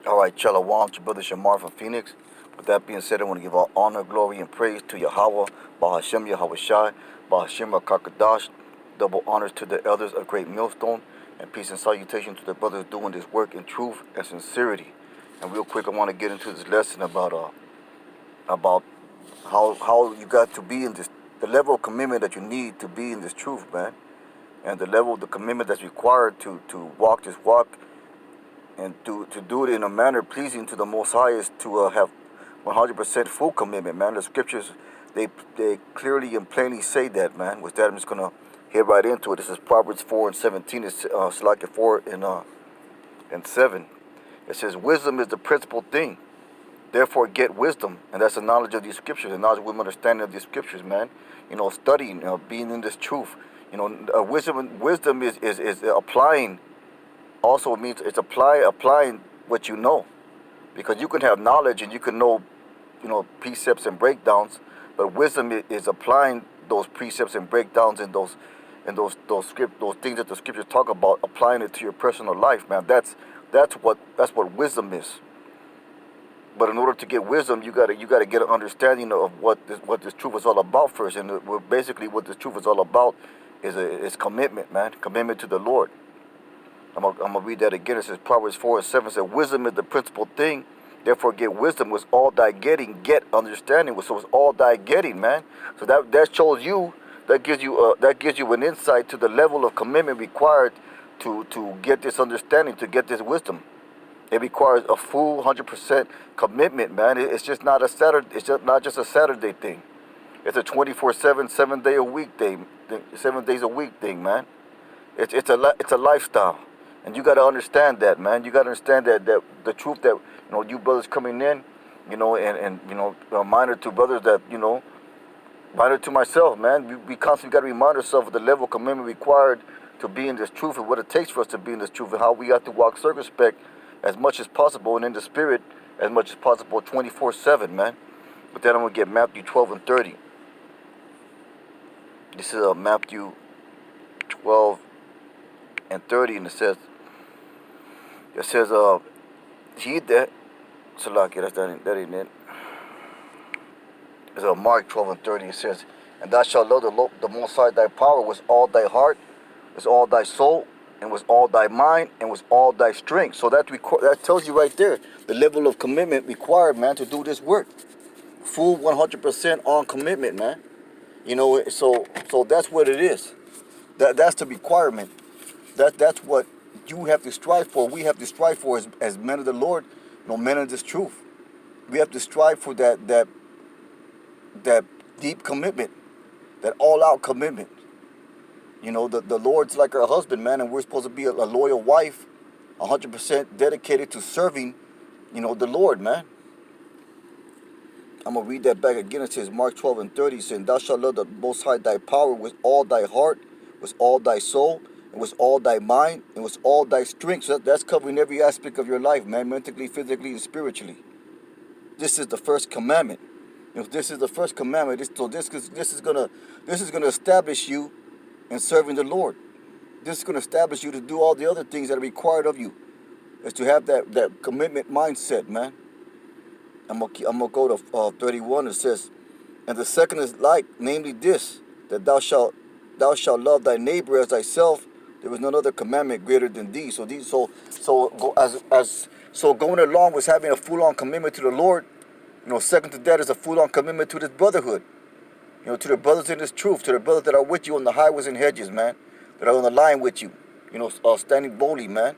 All right, Shalom, your brother Shamar from Phoenix. With that being said, I want to give all honor, glory, and praise to Yahawah, BAHASHAM, YAHAWAHSHI, BAHASHAM, QUADASH. Double honors to the elders of Great Millstone, and peace and salutation to the brothers doing this work in truth and sincerity. And real quick, I want to get into this lesson about how you got to be in this, the level of commitment that you need to be in this truth, man, and the level of the commitment that's required to walk this walk and to do it in a manner pleasing to the Most High is to have 100% full commitment, man. The scriptures, they clearly and plainly say that, man. With that, I'm just going to head right into it. This is Proverbs 4:17. It's like 4 and 7. It says, wisdom is the principal thing. Therefore, get wisdom. And that's the knowledge of these scriptures, the knowledge with understanding of these scriptures, man. Studying, being in this truth. Wisdom is applying. Also means it's applying what you know, because you can have knowledge and you can know precepts and breakdowns, but wisdom is applying those precepts and breakdowns and those things that the scriptures talk about, applying it to your personal life, man. That's what wisdom is. But in order to get wisdom, you gotta get an understanding of what this truth is all about first. And basically what this truth is all about is commitment, man. Commitment to the Lord. I'm gonna read that again. It says Proverbs 4:7 says, wisdom is the principal thing. Therefore get wisdom. Was all thy getting, get understanding. So it's all thy getting, man. So that shows you, that gives you an insight to the level of commitment required to get this understanding, to get this wisdom. It requires a full 100% commitment, man. It's just not a Saturday. It's just not just a Saturday thing. It's a 24/7, 7 day a week thing, 7 days a week thing, man. It's a lifestyle. And you got to understand that, man. You got to understand that the truth that, you brothers coming in, and a reminder to brothers that, reminder to myself, man. We constantly got to remind ourselves of the level of commitment required to be in this truth and what it takes for us to be in this truth and how we have to walk circumspect as much as possible and in the spirit as much as possible 24/7, man. With that, I'm going to get Matthew 12:30. This is Matthew 12:30, and it says, he that, Salaki, that ain't it. It's Mark 12:30. It says, and thou shalt love the Most High thy power with all thy heart, with all thy soul, and with all thy mind, and with all thy strength. So that tells you right there the level of commitment required, man, to do this work. Full 100% on commitment, man. So that's what it is. That's the requirement. That's what you have to strive for. We have to strive for as men of the Lord, men of this truth. We have to strive for that deep commitment, that all-out commitment. The Lord's like our husband, man, and we're supposed to be a loyal wife, 100% dedicated to serving, the Lord, man. I'm going to read that back again. It says, Mark 12:30, saying, thou shalt love the Most High thy power with all thy heart, with all thy soul, and with all thy mind, and with all thy strength. So that's covering every aspect of your life, man, mentally, physically, and spiritually. This is the first commandment. If this is the first commandment, this is gonna establish you in serving the Lord. This is gonna establish you to do all the other things that are required of you. Is to have that commitment mindset, man. I'm gonna go to 31. It says, and the second is like, namely this, that thou shalt love thy neighbor as thyself. There was none other commandment greater than these. So going along with having a full-on commitment to the Lord, second to that is a full-on commitment to this brotherhood. To the brothers in this truth, to the brothers that are with you on the highways and hedges, man, that are on the line with you, standing boldly, man,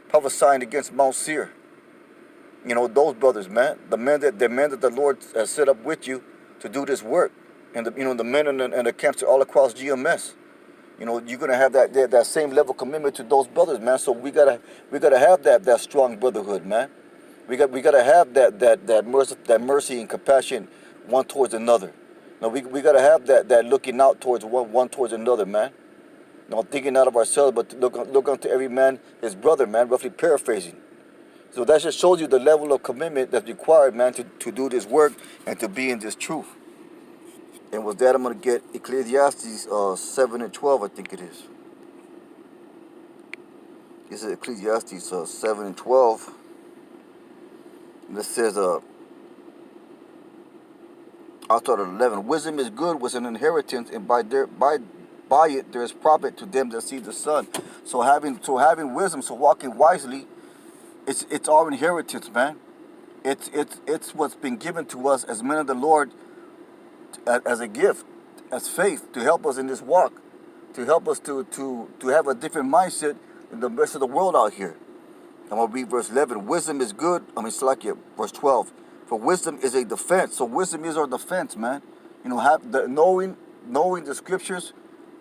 prophesying against Mount Seir. Those brothers, man, the men that the Lord has set up with you to do this work, and the men and the camps all across GMS. You're gonna have that same level of commitment to those brothers, man. So we gotta have that strong brotherhood, man. We gotta have that mercy and compassion one towards another. Now we gotta have that looking out towards one towards another, man. Not thinking out of ourselves, but look unto every man his brother, man. Roughly paraphrasing. So that just shows you the level of commitment that's required, man, to do this work and to be in this truth. And with that, I'm going to get Ecclesiastes 7:12, I think it is. This is Ecclesiastes 7:12. This says, I'll start at 11. Wisdom is good with an inheritance, and by it there is profit to them that see the sun. So having wisdom, so walking wisely, it's our inheritance, man. It's what's been given to us as men of the Lord, as a gift, as faith, to help us in this walk, to help us to have a different mindset than the rest of the world out here. I'm going to read verse 11. Wisdom is good. Verse 12. For wisdom is a defense. So wisdom is our defense, man. You know, knowing the scriptures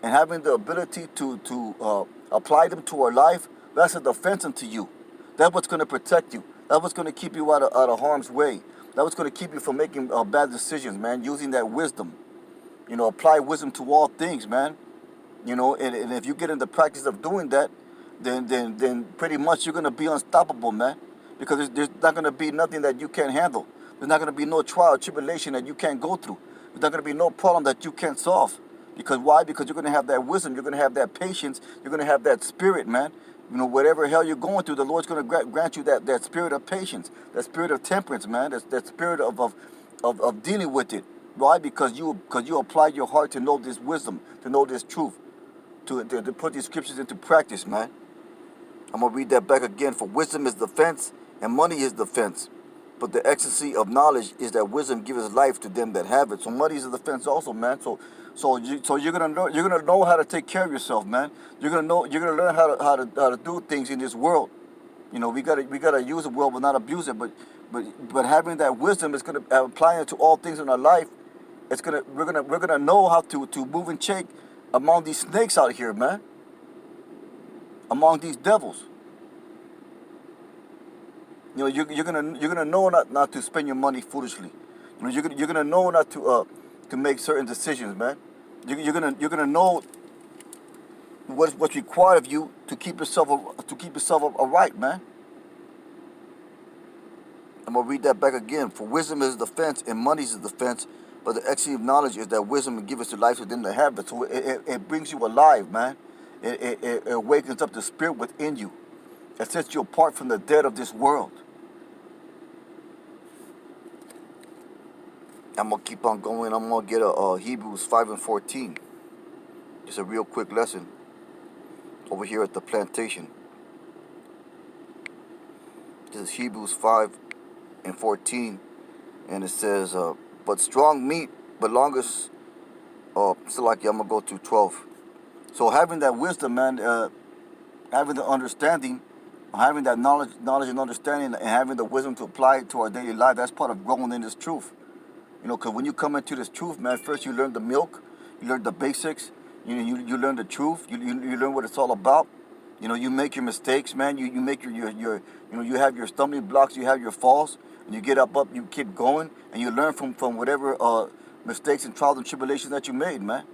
and having the ability to apply them to our life, that's a defense unto you. That's what's going to protect you. That's what's going to keep you out of harm's way. That's what's going to keep you from making bad decisions, man. Using that wisdom. You know, apply wisdom to all things, man. You know, and if you get in the practice of doing that, then pretty much you're going to be unstoppable, man. Because there's not going to be nothing that you can't handle. There's not going to be no trial or tribulation that you can't go through. There's not going to be no problem that you can't solve. Because why? Because you're going to have that wisdom. You're going to have that patience. You're going to have that spirit, man. You know, whatever hell you're going through, the Lord's going to grant you that spirit of patience, that spirit of temperance, man. That spirit of dealing with it. Why? Because you apply your heart to know this wisdom, to know this truth, to put these scriptures into practice, man. I'm going to read that back again. For wisdom is defense, and money is defense. But the ecstasy of knowledge is that wisdom gives life to them that have it. So money is a defense also, man. So you're gonna know how to take care of yourself, man. You're gonna learn how to do things in this world. You know, we gotta use the world but not abuse it. But having that wisdom is gonna apply it to all things in our life. We're gonna know how to move and shake among these snakes out here, man. Among these devils. You know, you're gonna know not to spend your money foolishly. You know, you're gonna know not to make certain decisions, man. You're gonna know what's required of you to keep yourself aright, man. I'm gonna read that back again. For wisdom is defense, and money is defense. But the ecstasy of knowledge is that wisdom will give us the life to them that have it. So it brings you alive, man. It awakens up the spirit within you. It sets you apart from the dead of this world. I'm going to keep on going. I'm going to get a Hebrews 5 and 14. Just a real quick lesson over here at the plantation. This is Hebrews 5 and 14. And it says, but strong meat belongeth, I'm going to go to 12. So having that wisdom, man, having the understanding, having that knowledge and understanding, and having the wisdom to apply it to our daily life, that's part of growing in this truth. You know, because when you come into this truth, man, first you learn the milk, you learn the basics, you learn the truth, you learn what it's all about. You know, you make your mistakes, man. You make your you know, you have your stumbling blocks, you have your falls, and you get up, you keep going, and you learn from whatever mistakes and trials and tribulations that you made, man.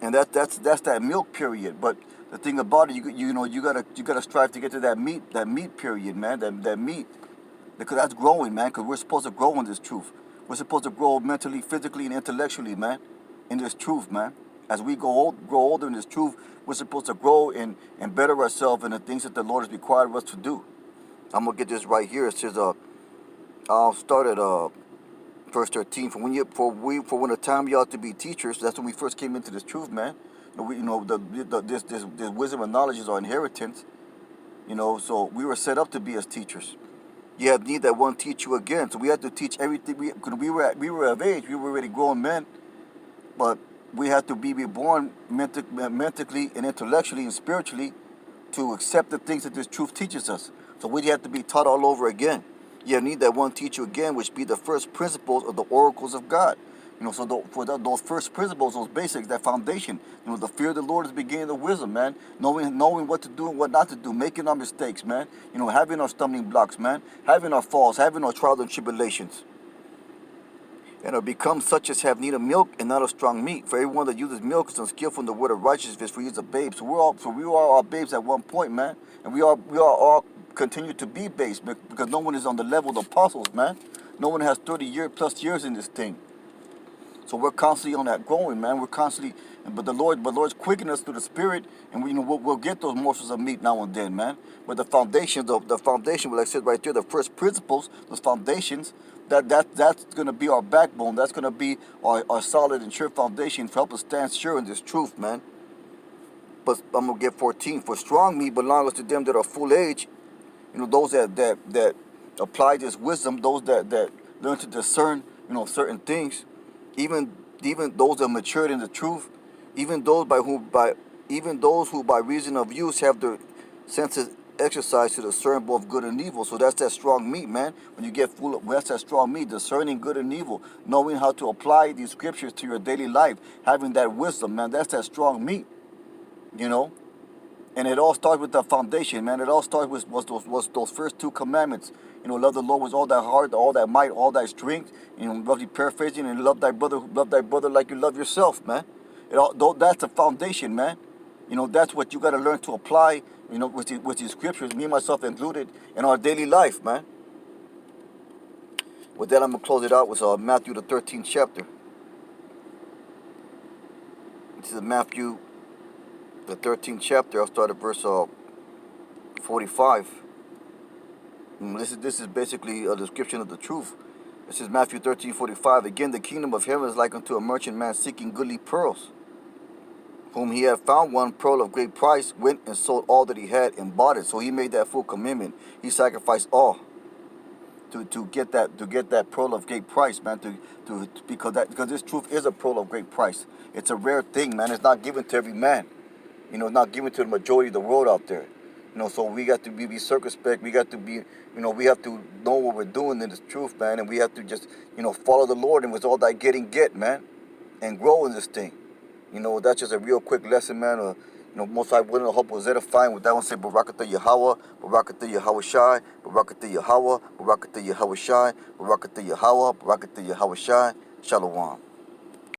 And that's that milk period. But the thing about it, you gotta strive to get to that meat period, man. That meat, because that's growing, man. Because we're supposed to grow in this truth. We're supposed to grow mentally, physically, and intellectually, man, in this truth, man. As we grow older in this truth, we're supposed to grow and better ourselves in the things that the Lord has required of us to do. I'm gonna get this right here. It says, I'll start at verse 13. For when the time you ought to be teachers, that's when we first came into this truth, man. This wisdom and knowledge is our inheritance. You know, so we were set up to be as teachers. You have need that one teach you again. So we had to teach everything. We were of age. We were already grown men, but we had to be reborn mentally and intellectually and spiritually to accept the things that this truth teaches us. So we had to be taught all over again. You need that one teach you again, which be the first principles of the oracles of God. You know, so those first principles, those basics, that foundation, you know, the fear of the Lord is the beginning of wisdom, man. Knowing what to do and what not to do, making our mistakes, man. You know, having our stumbling blocks, man. Having our falls, having our trials and tribulations. And are become such as have need of milk and not of strong meat. For everyone that uses milk is unskillful in the word of righteousness, for he is a babe. So we are all babes at one point, man. And we are all continue to be babes, because no one is on the level of the apostles, man. No one has 30 plus years in this thing. So we're constantly on that growing, man. We're constantly, but Lord's quickening us through the Spirit, and we'll get those morsels of meat now and then, man. But the foundation, like I said right there, the first principles, those foundations, that's gonna be our backbone. That's gonna be our solid and sure foundation to help us stand sure in this truth, man. But I'm gonna get 14. For strong meat belongs to them that are full age, those that apply this wisdom, those that learn to discern, certain things, even those that matured in the truth, even those who by reason of use have their senses exercised to discern both good and evil. So that's that strong meat, man. When you get full of, that's that strong meat, discerning good and evil, knowing how to apply these scriptures to your daily life, having that wisdom, man. That's that strong meat, And it all starts with the foundation, man. It all starts with those first two commandments. Love the Lord with all thy heart, all thy might, all thy strength. Roughly paraphrasing, and love thy brother like you love yourself, man. That's the foundation, man. That's what you got to learn to apply, with these scriptures, me and myself included, in our daily life, man. With that, I'm going to close it out with Matthew, the 13th chapter. This is Matthew, the 13th chapter. I'll start at verse 45. This is basically a description of the truth. This is Matthew 13:45. Again, the kingdom of heaven is like unto a merchant man seeking goodly pearls, whom he had found one pearl of great price, went and sold all that he had and bought it. So he made that full commitment. He sacrificed all to get that pearl of great price, man. Because this truth is a pearl of great price. It's a rare thing, man. It's not given to every man. It's not given to the majority of the world out there. So we got to be circumspect. We got to be, we have to know what we're doing in this truth, man. And we have to just, follow the Lord, and with all that get, man, and grow in this thing. That's just a real quick lesson, man. Most I willing to hope was edifying. With that one, say Barakatah Yahawah, Barakatah Yahawahshi, Barakatah Yahawah, Barakatah Yahawahshi, Barakatah Yahawah, Barakatah Yahawahshi. Shalom.